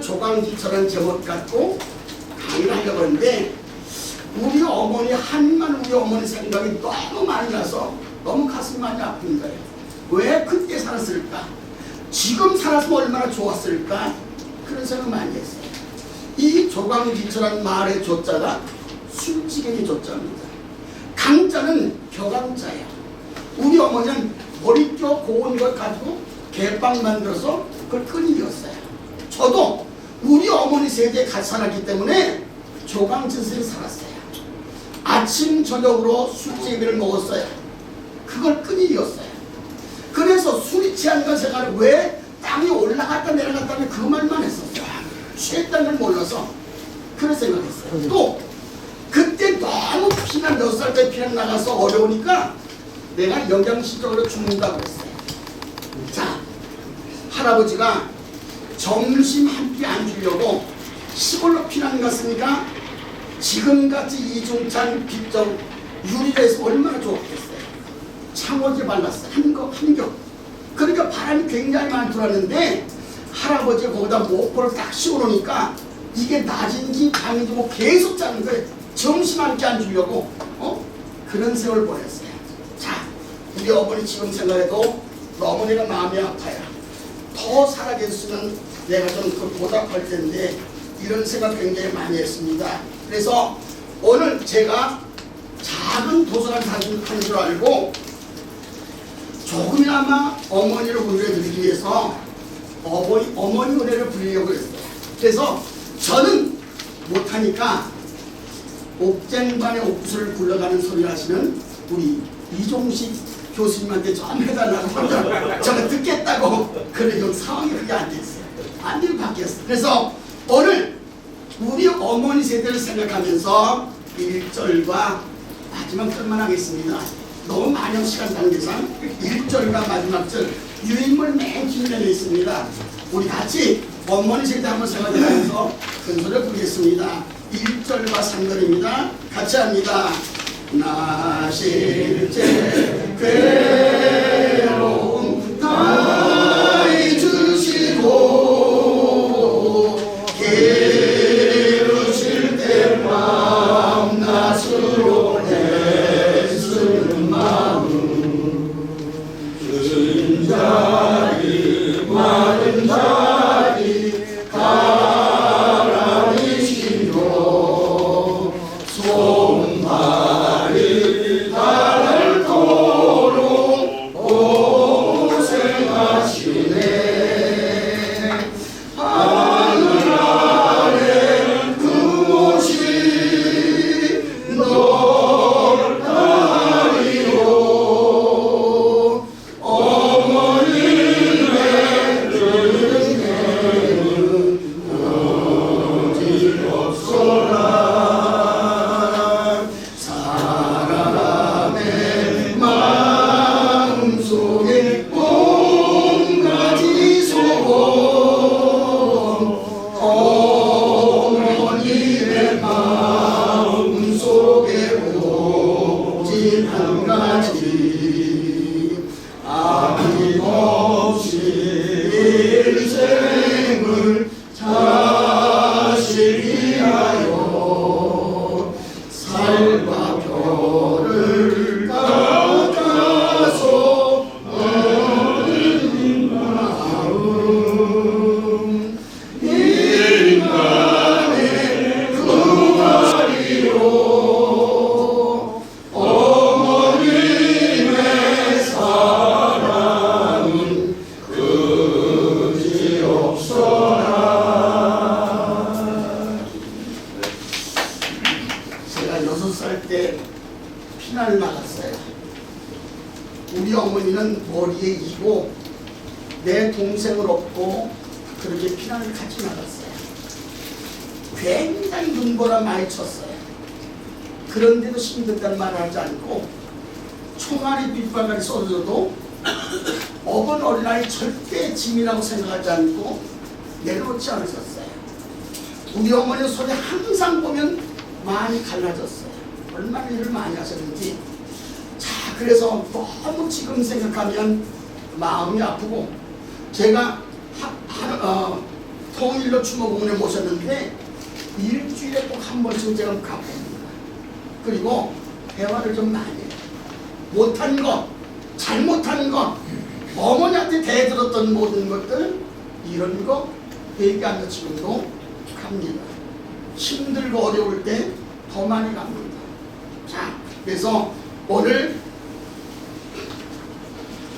조강지처럼 제목 갖고 강의를 하려고 하는데 우리 어머니 한만 우리 어머니 생각이 너무 많이 나서 너무 가슴이 많이 아픈 거예요. 왜 그때 살았을까? 지금 살았으면 얼마나 좋았을까? 그런 생각 많이 했어요. 이 조강지처란 말의 조자가 술지경의 조자입니다. 강자는 벼강자예요. 우리 어머니는 머리뼈 고운 걸 가지고 개빵 만들어서 그걸 끓이었어요. 저도 우리 어머니 세대에 같이 살았기 때문에 조강지에서 살았어요. 아침 저녁으로 술제비를 먹었어요. 그걸 끓이었어요. 그래서 술이 취한 건 생각을 왜 땅이 올라갔다 내려갔다 하면 그 말만 했었어요. 취했다는 걸 몰라서 그런 생각했어요. 또 그때 너무 피난 몇 살 때 피난 나가서 어려우니까 내가 영양실적으로 죽는다고 그랬어요. 자, 할아버지가 점심 한 끼 안 주려고 시골로 피난 갔으니까 지금같이 이중찬 빗정 유리에서 얼마나 좋았겠어요. 창호지 발랐어요. 한겹. 그러니까 바람이 굉장히 많이 들어왔는데 할아버지가 거기다 모포를 딱 씌워놓으니까 이게 낮인지 밤인지 뭐 계속 자는 거예요. 점심 한 끼 안 주려고 그런 세월 보냈어요. 자, 우리 어머니 지금 생각해도 너무나 마음이 아파요. 더 살아계셨으면 내가 좀 보답할 텐데 이런 생각 굉장히 많이 했습니다. 그래서 오늘 제가 작은 도서관 하는 줄 알고 조금이나마 어머니를 은혜드리기 위해서 어머니 은혜를 부리려고 했어요. 그래서 저는 못하니까 옥쟁반의 옥구슬을 굴러가는 소리를 하시는 우리 이종식 교수님한테 좀 해달라고 제가 듣겠다고 그래도 상황이 그게 안 됐어요. 안 되면 바뀌었어요. 그래서 오늘 우리 어머니 세대를 생각하면서 1절과 마지막 절만 하겠습니다. 너무 많은 시간 단계상 1절과 마지막 절 유인물 맨 뒷면에 있습니다. 우리 같이 어머니 세대 한번 생각하면서 큰 소리를 부르겠습니다. 1절과 3절입니다. 같이 합니다. 나 실제 괴로움 다 잊으시고 기르실 때 밤낮으로 애쓰는 마음 큰 자리 마른 자리 가라니시며 손발이 닳도록 고생하시네. 하늘 아래 그 못이 넓다리요. 어머님의 은혜는 어디없어라. 사람의 마음속에 온가지 소원 어머니의 마음속에 오직 한 가지 아낌없이 일생을 자식 위하여 살과 별을 깎아서 얻는 마음 인간의 그 말이요. 어머님의 사랑은 그지없어라. 제가 6살 때 피난을 나갔어요. 우리 어머니는 머리에 이고 내 동생을 업고 그렇게 피난을 같이 나갔어요. 굉장히 눈보라 많이 쳤어요. 그런데도 힘들다는 말을 하지 않고 총알이 빗방울이 쏟아져도 어번 어린아이 절대 짐이라고 생각하지 않고 내려놓지 않으셨어요. 우리 어머니 손이 항상 보면 많이 갈라졌어요. 얼마나 일을 많이 하셨는지. 자, 그래서 너무 지금 생각하면 마음이 아프고 제가 통일로 추모공원에 모셨는데 일주일에 꼭 한 번씩 제가 가봅니다. 그리고 대화를 좀 많이 해요. 못한 거, 잘못한 거, 어머니한테 대들었던 모든 것들, 이런 거 얘기하며 지금도 갑니다. 힘들고 어려울 때 더 많이 갑니다. 자, 그래서 오늘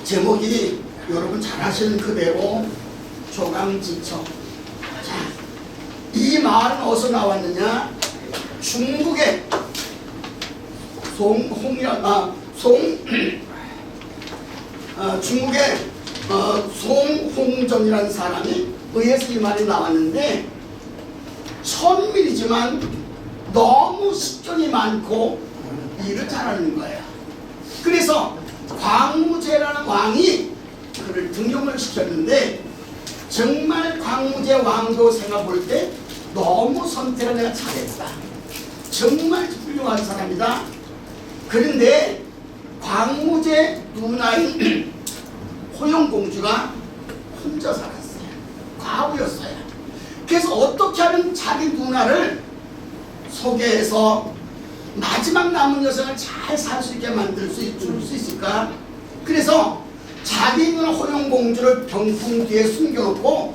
제목이 여러분 잘 아시는 그대로 조강지처. 자, 이 말은 어디서 나왔느냐? 중국의 중국의 송홍전이라는 사람이 의해서 이 말이 나왔는데, 천밀이지만 너무 식견이 많고 일을 잘하는 거예요. 그래서 광무제라는 왕이 그를 등용을 시켰는데, 정말 광무제 왕조 생각 볼 때 너무 선택을 내가 잘했다. 정말 훌륭한 사람이다. 그런데 광무제 누나인 호영공주가 혼자 살았어요. 과부였어요. 그래서 어떻게 하면 자기 누나를 소개해서 마지막 남은 여생을 잘 살 수 있게 만들 수 있을까? 그래서 자기 누나 호영공주를 병풍 뒤에 숨겨놓고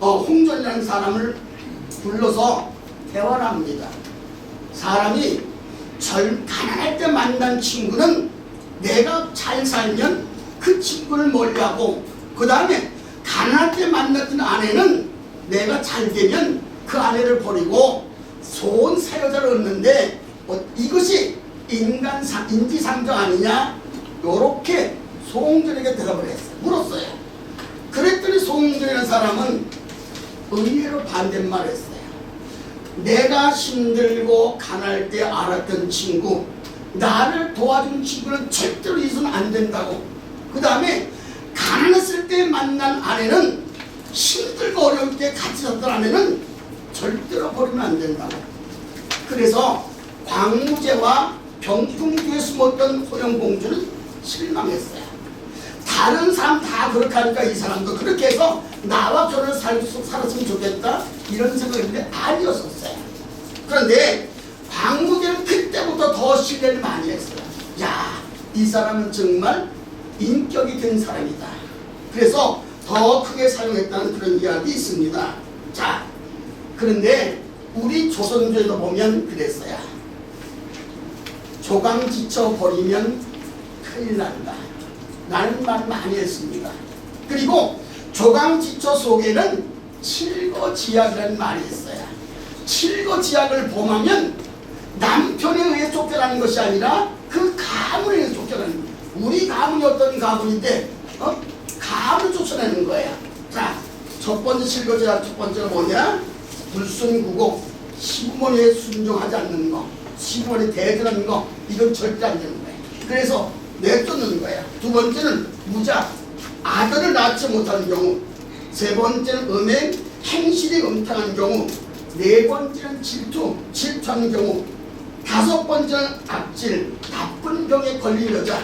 홍전이라는 사람을 불러서 대화를 합니다. 사람이 가난할 때 만난 친구는 내가 잘 살면 그 친구를 멀리하고, 그 다음에 가난할 때 만났던 아내는 내가 잘 되면 그 아내를 버리고 좋은 사여자를 얻는데 이것이 인지상정 아니냐? 요렇게 송홍전에게 대답을 했어요. 물었어요. 그랬더니 송홍전이라는 사람은 의외로 반대말을 했어요. 내가 힘들고 가난할 때 알았던 친구, 나를 도와준 친구는 절대로 잊으면 안 된다고. 그 다음에 가난했을 때 만난 아내는, 힘들고 어려울 때 같이 섰던 아내는 절대로 버리면 안 된다고. 그래서 광무제와 병풍 뒤에 숨었던 호영공주는 실망했어요. 다른 사람 다 그렇게 하니까 이 사람도 그렇게 해서 나와 결혼을 살았으면 좋겠다, 이런 생각인데 아니었었어요. 그런데 광무제는 그때부터 더 신뢰를 많이 했어요. 야, 이 사람은 정말 인격이 된 사람이다. 그래서 더 크게 사용했다는 그런 이야기 있습니다. 자, 그런데 우리 조선조에도 보면 그랬어요. 조강지쳐 버리면 큰일 난다, 라는 말 많이 했습니다. 그리고 조강지처 속에는 칠거지약이라는 말이 있어요. 칠거지약을 범하면 남편에 의해 쫓겨나는 것이 아니라 그 가문에 의해 쫓겨나는 거예요. 우리 가문이 어떤 가문인데 가문을 쫓아내는 거예요. 자, 첫 번째 칠거지약 첫 번째가 뭐냐? 불순구고, 시부모니에 순종하지 않는 거, 시부모니 대들하는 거, 이건 절대 안 되는 거예요. 그래서 내쫓는 거예요. 두 번째는 무자, 아들을 낳지 못하는 경우. 세 번째는 음행, 행실이 음탕한 경우. 네 번째는 질투하는 경우. 다섯 번째는 악질, 나쁜 병에 걸린 여자.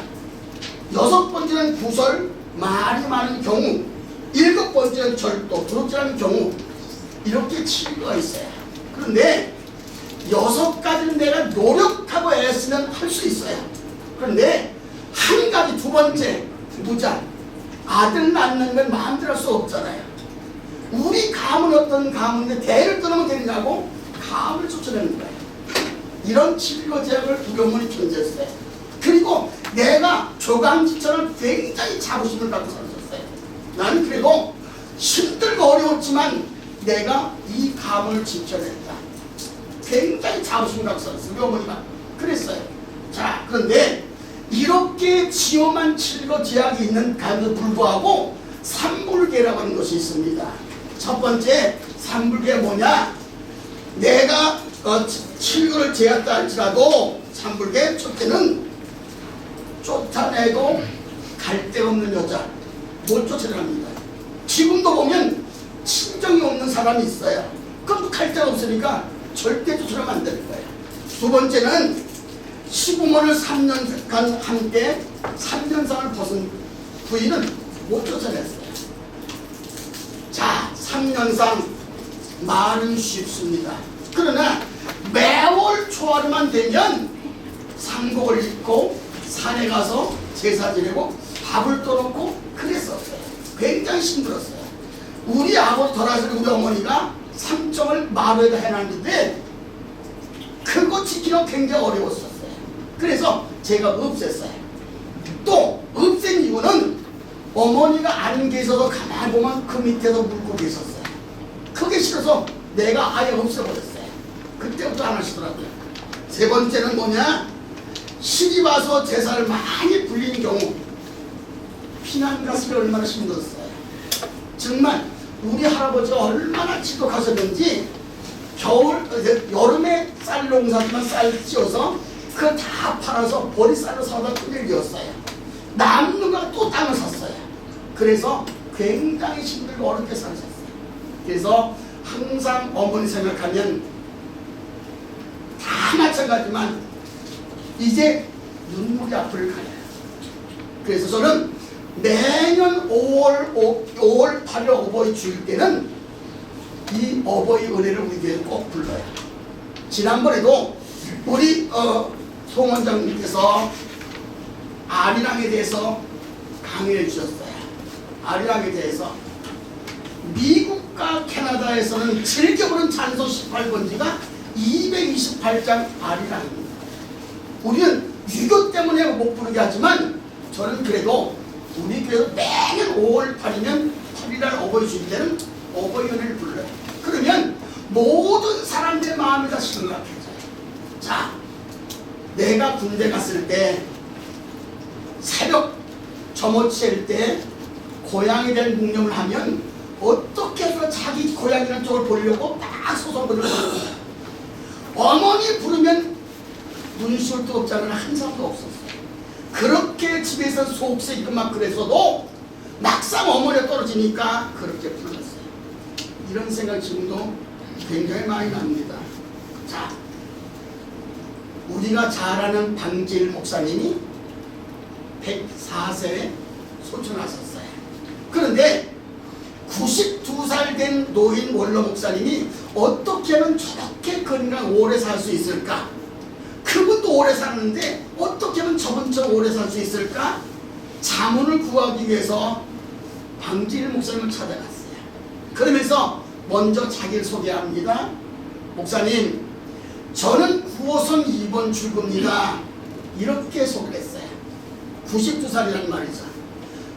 여섯 번째는 구설, 말이 많은 경우. 일곱 번째는 절도, 도둑질하는 경우. 이렇게 7가가 있어요. 그런데 6가지는 내가 노력하고 애쓰면 할 수 있어요. 그런데 한 가지, 두 번째, 무자, 아들 낳는 건 마음대로 할 수 없잖아요. 우리 가문 어떤 가문인데 대를 떠나면 되느냐고 가문을 쫓아내는 거예요. 이런 7거제약을 우리 어머니 존재했어요. 그리고 내가 조강지처를 굉장히 자부심을 갖고 살았어요. 나는 그래도 힘들고 어려웠지만 내가 이 가문을 지켜냈다. 굉장히 자부심을 갖고 살았어요. 우리 어머니가 그랬어요. 자, 그런데 이렇게 지엄한 7거제약이 있는 가운데 불구하고 삼불계라고 하는 것이 있습니다. 첫 번째 삼불계가 뭐냐? 내가 7거를 제했다 할지라도 삼불계 첫째는 쫓아내도 갈 데 없는 여자 못 쫓아냅니다. 지금도 보면 친정이 없는 사람이 있어요. 그럼 갈 데가 없으니까 절대 쫓아내면 안 되는 거예요. 두 번째는 시부모를 3년간 함께 3년상을 벗은 부인은 못 쫓아냈어요. 3년상 말은 쉽습니다. 그러나 매월 초하루만 되면 상복을 입고 산에 가서 제사 지내고 밥을 떠놓고 그랬었어요. 굉장히 힘들었어요. 우리 아버지 돌아가신 우리 어머니가 삼정을 마루에다 해놨는데 그거 지키기가 굉장히 어려웠었어요. 그래서 제가 없앴어요. 또 없앤 이유는 어머니가 안 계셔서 가만히 보면 그 밑에서 물고 계셨어요. 그게 싫어서 내가 아예 없애버렸어요. 그때부터 안 하시더라고요. 세 번째는 뭐냐? 시집 와서 제사를 많이 불리는 경우 피난 갔을 때 얼마나 힘들었어요. 정말 우리 할아버지가 얼마나 지독하셨는지 여름에 쌀 농사지만 쌀 찌어서 그거 다 팔아서 보리쌀로 사다 큰일 이었어요. 남는 거 또 땅을 샀어요. 그래서 굉장히 힘들고 어렵게 사셨어요. 그래서 항상 어머니 생각하면 다 마찬가지지만 이제 눈물이 앞을 가려요. 그래서 저는 매년 5월 8일 어버이 주일 때는 이 어버이 은혜를 우리 교회에 꼭 불러요. 지난번에도 우리 송 원장님께서 아리랑에 대해서 강의를 주셨어요. 아리랑에 대해서 미국과 캐나다에서는 즐겨 부른 찬송 18번지가 228장 아리랑입니다. 우리는 유교 때문에 못 부르게 하지만 저는 그래도 우리 교회에서 매년 5월 8일이면 8일날 어버이 주일 때는 어버이 은혜를 불러요. 그러면 모든 사람들의 마음이 다 심각해져요. 자, 내가 군대 갔을 때 새벽 점호칠 때 고향에 대한 묵념을 하면 어떻게 해서 자기 고향이라는 쪽을 보려고 딱 소송을 부르고 어머니 부르면 눈시울 도 없잖아요. 한 사람도 없었어요. 그렇게 집에서 속색이고 막 그랬어도 막상 어머니가 떨어지니까 그렇게 불렀어요. 이런 생각 지금도 굉장히 많이 납니다. 자, 우리가 잘 아는 방질 목사님이 104세에 소천하셨어요. 그런데 92살 된 노인 원로 목사님이 어떻게 하면 저렇게 건강 오래 살 수 있을까? 그분도 오래 사는데 어떻게 하면 저분처럼 오래 살 수 있을까? 자문을 구하기 위해서 방질 목사님을 찾아갔어요. 그러면서 먼저 자기를 소개합니다. 목사님, 저는 9호선 2번 출구입니다. 이렇게 소개를 했어요. 92살이라는 말이죠.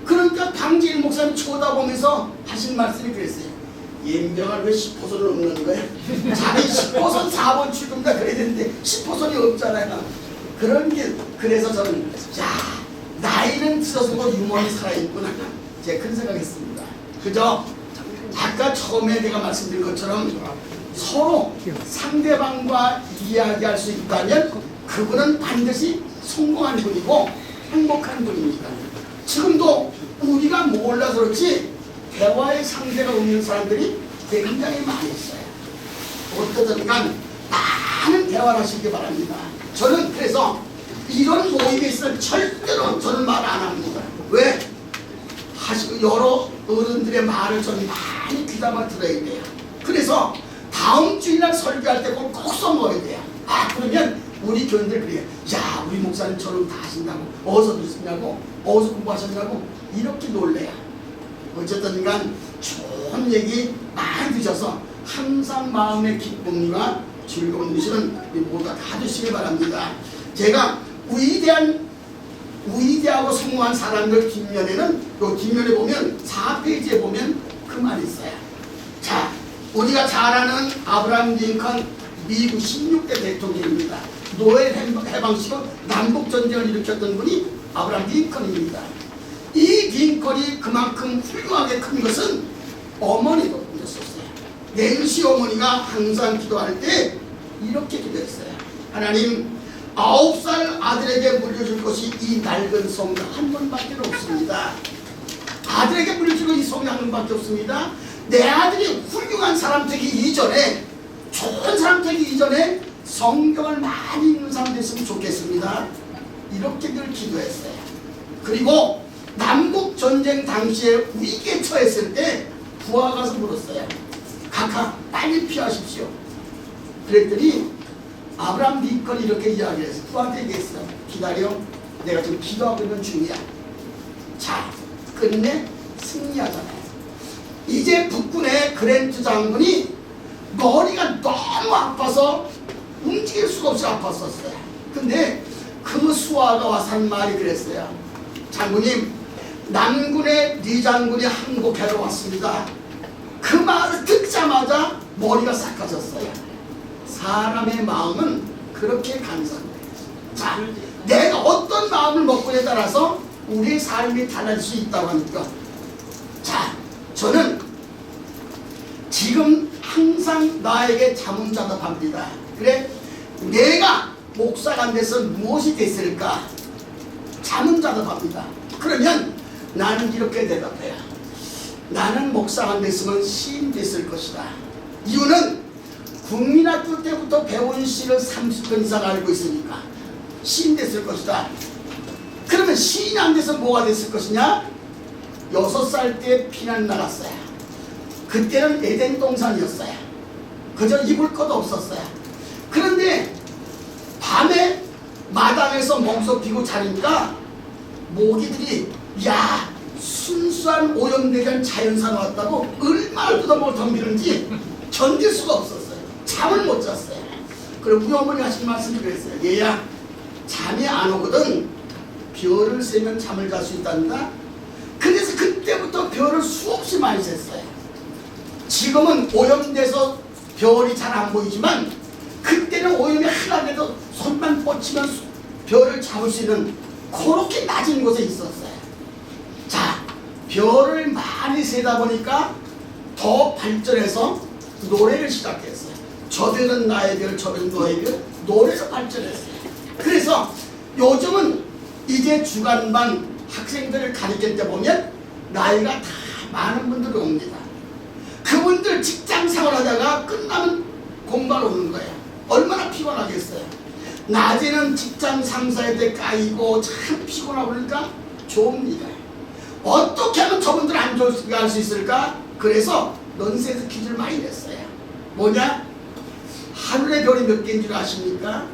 그러니까 방질 목사님 쳐다보면서 하신 말씀이 그랬어요. 연병을 왜 10호선을 없는 거야? 자기 10호선 4번 출구입니다. 그래야 되는데 10호선이 없잖아요. 그런 게, 그래서 저는 야, 나이는 들어서도 유머는 살아있구나. 제가 그런 생각했습니다. 그죠? 아까 처음에 내가 말씀드린 것처럼 서로 상대방과 이야기할 수 있다면 그분은 반드시 성공한 분이고 행복한 분입니다. 지금도 우리가 몰라서 그렇지 대화의 상대가 없는 사람들이 굉장히 많이 있어요. 어떻든 간 많은 대화를 하시기 바랍니다. 저는 그래서 이런 모임에 있으면 절대로 저는 말 안 합니다. 왜? 여러 어른들의 말을 저는 많이 귀담아 들어야 돼요. 그래서 다음 주일날 설교할 때 꼭 써먹어야 돼요. 아, 그러면 우리 교인들 그래요. 야, 우리 목사님처럼 다 하신다고, 어디서 들으시냐고, 어디서 공부하셨냐고 이렇게 놀래요. 어쨌든 간 좋은 얘기 많이 드셔서 항상 마음의 기쁨과 즐거운 일은 모두가 다 주시기 바랍니다. 제가 위대하고 성공한 사람들 뒷면에는, 요 뒷면에 보면 4페이지에 보면 그 말이 있어요. 자, 우리가 잘 아는 아브라함 링컨 미국 16대 대통령입니다. 노엘 해방시로 남북전쟁을 일으켰던 분이 아브라함 링컨입니다. 이 링컨이 그만큼 훌륭하게 큰 것은 어머니 덕분이었어요. 낸시 어머니가 항상 기도할 때 이렇게 기도했어요. 하나님, 9살 아들에게 물려줄 것이 이 낡은 성경 한 번밖에 없습니다. 아들에게 물려줄 이 성경 한 번밖에 없습니다. 내 아들이 훌륭한 사람 되기 이전에, 좋은 사람 되기 이전에 성경을 많이 읽는 사람 됐으면 좋겠습니다. 이렇게 늘 기도했어요. 그리고 남북전쟁 당시에 위기에 처했을 때 부하 가서 물었어요. 가 빨리 피하십시오. 그랬더니 아브라함 링컨이 이렇게 이야기했어. 그한테 얘기했어. 기다려, 내가 지금 기도하고 있는 중이야. 자, 끝내 승리하잖아요. 이제 북군의 그랜트 장군이 머리가 너무 아파서 움직일 수가 없이 아팠었어요. 근데 그 수하가 와서 한 말이 그랬어요. 장군님, 남군의 리 장군이 항복하러 왔습니다. 그 말을 듣자마자 머리가 싹가졌어요. 사람의 마음은 그렇게 간사해요. 자, 내가 어떤 마음을 먹고에 따라서 우리의 삶이 달라질 수 있다고 하니까, 자, 저는 지금 항상 나에게 자문자답합니다. 그래, 내가 목사가 안 돼서 무엇이 됐을까? 자문자답합니다. 그러면 나는 이렇게 대답해요. 나는 목사가 안 됐으면 시인 됐을 것이다. 이유는 국민학교 때부터 배운 시를 30년 이상 알고 있으니까 시인 됐을 것이다. 그러면 시인이 안 돼서 뭐가 됐을 것이냐? 6살 때 피난 나갔어요. 그때는 에덴 동산이었어요. 그저 입을 것도 없었어요. 그런데 밤에 마당에서 멍석 피고 자니까 모기들이 야, 순수한 오염되게 자연산 왔다고 얼마나 뜯어먹을 덤비는지 견딜 수가 없었어요. 잠을 못 잤어요. 그리고 우리 어머니 하신 말씀이 그랬어요. 얘야, 잠이 안 오거든 별을 세면 잠을 잘 수 있단다. 그래서 그때부터 별을 수없이 많이 셌어요. 지금은 오염돼서 별이 잘 안 보이지만 그때는 오염이 하나라도 손만 뻗치면 별을 잡을 수 있는 그렇게 낮은 곳에 있었어요. 자, 별을 많이 세다 보니까 더 발전해서 노래를 시작했어요. 저 별은 나의 별, 저 별은 너의 별, 노래로 발전했어요. 그래서 요즘은 이제 주간반 학생들을 가르칠 때 보면 나이가 다 많은 분들이 옵니다. 그분들 직장 생활하다가 끝나면 공부하러 오는 거예요. 얼마나 피곤하겠어요. 낮에는 직장 상사한테 까이고 참 피곤하고 그러니까 좋습니다. 어떻게 하면 저분들 안 좋게 할 수 있을까? 그래서 넌센스 퀴즈를 많이 냈어요. 뭐냐? 하늘의 별이 몇 개인 줄 아십니까?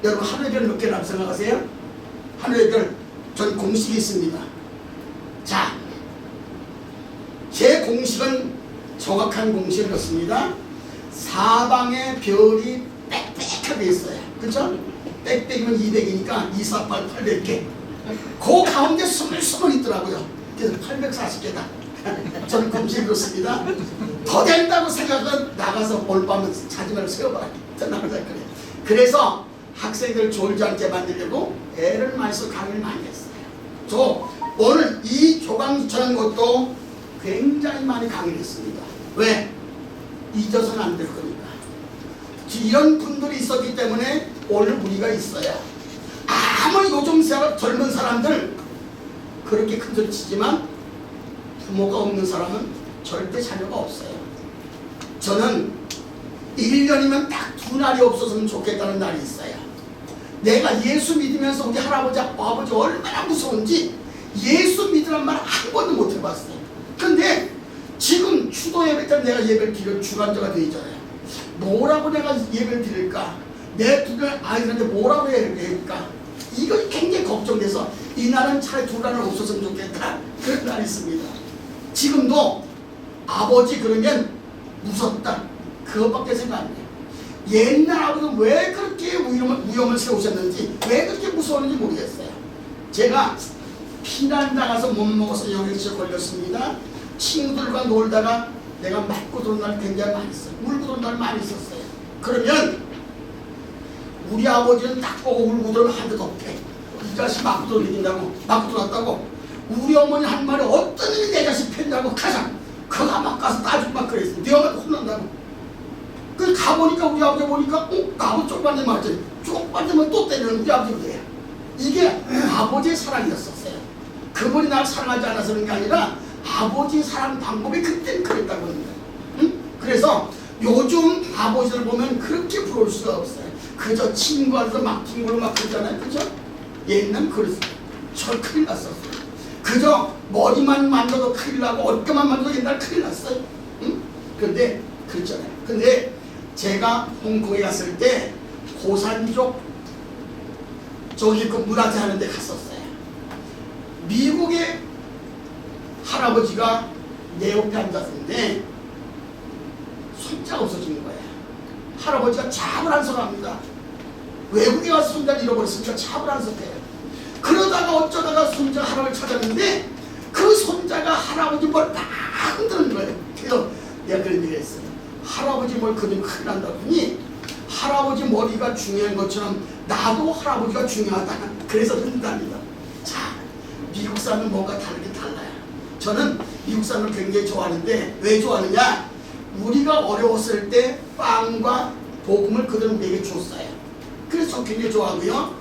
여러분 하늘의 별 몇 개라고 생각하세요? 하늘의 별, 전 공식이 있습니다. 자, 제 공식은 정확한 공식은 이렇습니다. 사방에 별이 빽빽하게 있어요. 그렇죠? 빽빽이면 200이니까 2, 4, 8, 800개. 그 가운데 스물스물 있더라고요. 그래서 840개다. 저는 공식이 그렇습니다. 더 된다고 생각은 나가서 올밤은 자지마를 세워봐라. 그래. 그래서 학생들 졸지 않게 만들려고 애를 많이 써 강의를 많이 했어요. 저 오늘 이 조강주차라는 것도 굉장히 많이 강의를 했습니다. 왜? 잊어서는 안 될 거니까. 이런 분들이 있었기 때문에 오늘 우리가 있어요. 아무리 요즘 젊은 사람들 그렇게 큰 소리 치지만 부모가 없는 사람은 절대 자녀가 없어요. 저는 1년이면 딱 2날이 없었으면 좋겠다는 날이 있어요. 내가 예수 믿으면서 우리 할아버지 아버지 얼마나 무서운지 예수 믿으란 말 한 번도 못 해봤어요. 근데 지금 추도 예배 때 내가 예배를 드릴 주관자가 되어 있잖아요. 뭐라고 내가 예배를 드릴까? 내 두 아이들한테 뭐라고 해야 될까? 이거 굉장히 걱정돼서 이날은 차라리 2날은 없었으면 좋겠다. 그런 날이 있습니다. 지금도 아버지 그러면 무섭다. 그것밖에 생각 안 해요. 옛날 아버지는 왜 그렇게 위험을 세우셨는지, 왜 그렇게 무서웠는지 모르겠어요. 제가 피난 나가서 못 먹어서 영양실에 걸렸습니다. 친구들과 놀다가 내가 맞고 들어온 날 굉장히 많이 있어요. 울고 들어온 날 많이 있었어요. 그러면 우리 아버지는 딱 보고 울고 들어오면 한 대도 없대. 이 자식 맞고 들어오긴다고, 맞고 들어왔다고. 우리 어머니 한 말에 어떤 일이 내 자식 폈냐고 가자. 그가 막 가서 따지고 막 그랬어. 네 엄마한테 혼난다고. 그 가보니까 우리 아버지 보니까 나도 쪽반대 맞지. 쪽반대면 또 때리는 우리 아버지 그래요. 이게 아버지의 사랑이었었어요. 그분이 날 사랑하지 않아서 그런 게 아니라 아버지의 사랑 방법이 그때는 그랬다고 합니다. 응? 그래서 요즘 아버지들 보면 그렇게 부러울 수가 없어요. 그저 친구한테 막 친구로 막 그러잖아요. 그죠? 옛날엔 그랬어요. 저 큰일 났었어요. 그저 머리만 만져도 큰일 나고 어깨만 만져도 옛날 큰일 났어요. 응? 그런데 그렇잖아요. 근데 제가 홍콩에 갔을 때 고산족 저기 그 문화재 하는 데 갔었어요. 미국의 할아버지가 내 옆에 앉았는데 손자가 없어지는 거예요. 할아버지가 잡을 안 서갑니다. 외국에 가서 손자를 잃어버렸으니까 잡을 안 서대요. 그러다가 어쩌다가 손자 할아버지 찾았는데 그 손자가 할아버지 뭘 다 흔드는 거예요. 그래서 내가 그런 얘기를 했어요. 할아버지 뭘 그러면 큰일 난다고 하니 할아버지 머리가 중요한 것처럼 나도 할아버지가 중요하다. 그래서 흔든답니다. 자, 미국 사람은 뭔가 다르게 달라요. 저는 미국 사람을 굉장히 좋아하는데 왜 좋아하느냐? 우리가 어려웠을 때 빵과 복음을 그들은 우리에게 줬어요. 그래서 저 굉장히 좋아하고요.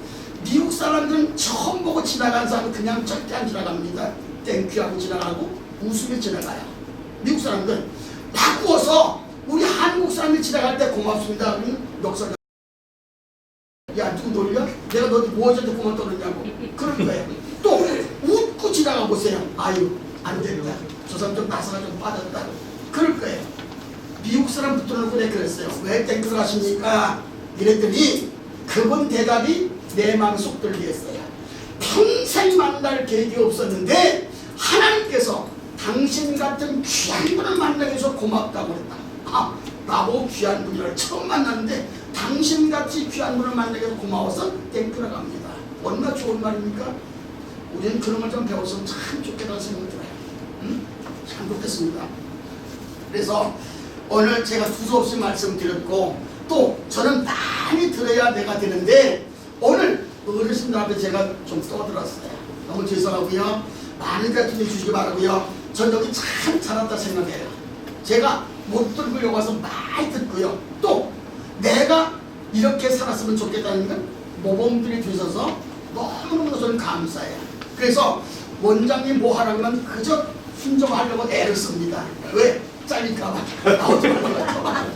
미국 사람들은 처음 보고 지나간 사람은 그냥 절대 안 지나갑니다. 땡큐하고 지나가고 웃으며 지나가요. 미국 사람들은 바꾸어서 우리 한국 사람이 지나갈 때 고맙습니다. 그러면 역설가 야 누구 놀려? 내가 너 무엇한테 고맙 떠느냐고 그럴 거예요. 또 웃고 지나가 보세요. 아유 안 된다. 저 사람 좀 나사가 좀 빠졌다. 그럴 거예요. 미국 사람 붙들어놓고 내가 그랬어요. 왜 땡큐를 하십니까? 이랬더니 그분 대답이 내 마음 속 들게 했어요. 평생 만날 계획이 없었는데 하나님께서 당신 같은 귀한 분을 만나게 해서 고맙다고 그랬다. 아, 나보고 귀한 분이라 처음 만났는데 당신같이 귀한 분을 만나게 해서 고마워서 땡큐라고 합니다. 얼마나 좋은 말입니까? 우리는 그런 걸 좀 배웠으면 참 좋겠다는 생각이 들어요. 참 좋겠습니다. 그래서 오늘 제가 두서없이 말씀드렸고 또 저는 많이 들어야 내가 되는데 오늘 어르신들 앞에 제가 좀 떠들었어요. 너무 죄송하고요. 많은 가르침해 주시기 바라고요. 전 여기 참 잘한다 생각해요. 제가 못 들으려고 와서 많이 듣고요. 또 내가 이렇게 살았으면 좋겠다는 건 모범들이 되셔서 너무너무 저는 감사해요. 그래서 원장님 뭐 하라면 그저 순종하려고 애를 씁니다. 왜? 잘릴까봐. 나오지 말라고.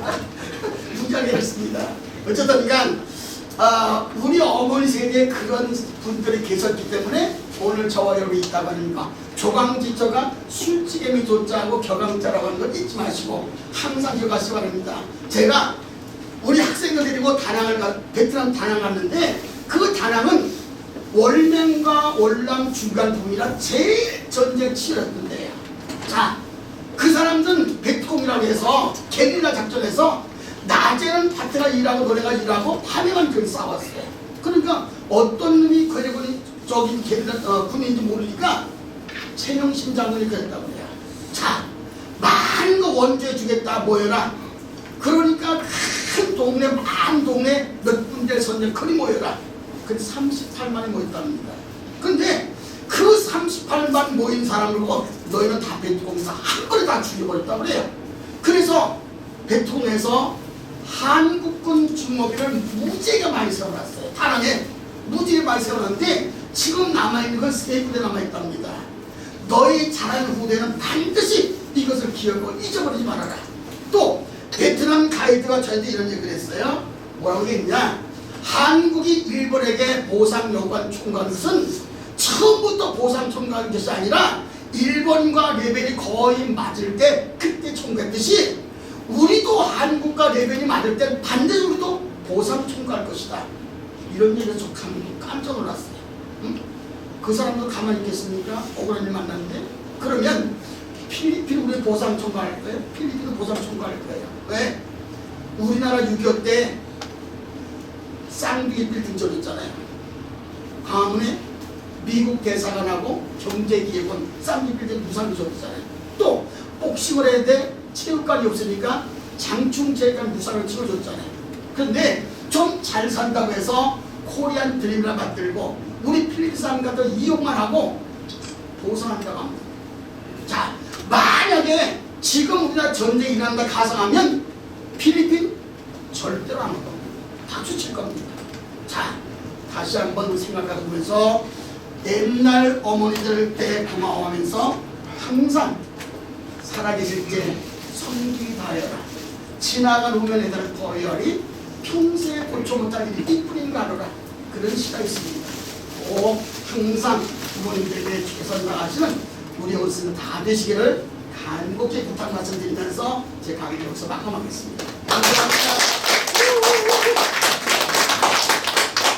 굉장히 애를 씁니다. 어쨌든 우리 어머니 세대에 그런 분들이 계셨기 때문에 오늘 저와 여러분이 있다고 하니까 조강지처가 술찌개미 조자하고 격앙자라고 하는 걸 잊지 마시고 항상 기억하시기 바랍니다. 제가 우리 학생들 데리고 베트남 다낭 갔는데 그 다낭은 월맹과 월남 중간 부분이라 제일 전쟁 치열했던 데예요. 자, 그 사람들은 베트콩이라고 해서 게릴라 작전에서 낮에는 파트가 일하고 노래가 일하고 밤에만 그 싸웠어요. 그러니까 어떤 놈이 괴뢰군이 저기 게릴라 군인인지 모르니까 최명심 장군이 그랬다고 해요. 자, 많은 거 원조해 주겠다 모여라. 그러니까 큰 동네 많은 동네 몇 군데 선전 거리 모여라. 근데 38만이 모였답니다. 근데 그 38만 모인 사람을 보고 너희는 다 베트콩에서 한 번에 다 죽여버렸다고 그래요. 그래서 베트콩에서 한국군 주먹이를 무지하게 많이 세워놨어요. 다낭에 무지하게 많이 세워놨는데 지금 남아있는 건 3군데 남아있답니다. 너희 잘하는 후대는 반드시 이것을 기억하고 잊어버리지 말아라. 또 베트남 가이드가 저한테 이런 얘기를 했어요. 뭐라고 했냐? 한국이 일본에게 보상 요구한 총괄 것은 처음부터 보상 총괄한 것이 아니라 일본과 레벨이 거의 맞을 때 그때 총괄했듯이 우리도 한국과 레벨이 맞을 때 반드시 우리도 보상 총괄할 것이다. 이런 얘기를 좀 깜짝 놀랐어요. 응? 그 사람도 가만히 있겠습니까? 억울한 일 만났는데. 그러면 필리핀 우리 보상 총괄할 거예요? 필리핀도 보상 총괄할 거예요. 왜? 우리나라 6.25 때 쌍둥이 빌딩 줬잖아요. 광화문에 미국 대사관하고 경제기획원 쌍둥이 빌딩 무상으로 줬잖아요. 또 복싱을 해야 돼 체육관이 없으니까 장충체육관 무상을 치워줬잖아요. 그런데 좀 잘 산다고 해서 코리안 드림이라 만들고 우리 필리핀 사람 같은 이용만 하고 보상한다고 합니다. 자, 만약에 지금 우리나라 전쟁이 일어난다 가상하면 필리핀 절대로 안 올 겁니다. 박수 칠 겁니다. 자, 다시 한번 생각해보면서 옛날 어머니들 때 고마워하면서 항상 살아계실 때 섬기기 바라라. 지나간 후면 애들을 버려리 평소에 고쳐 못할 일이 이뿐인 가로라. 그런 시가 있습니다. 꼭 항상 부모님들에게 최선 다하시는 우리 어르신들 다 되시기를 간곡히 부탁 말씀드리면서 제 강의를 여기서 마감하겠습니다. 감사합니다.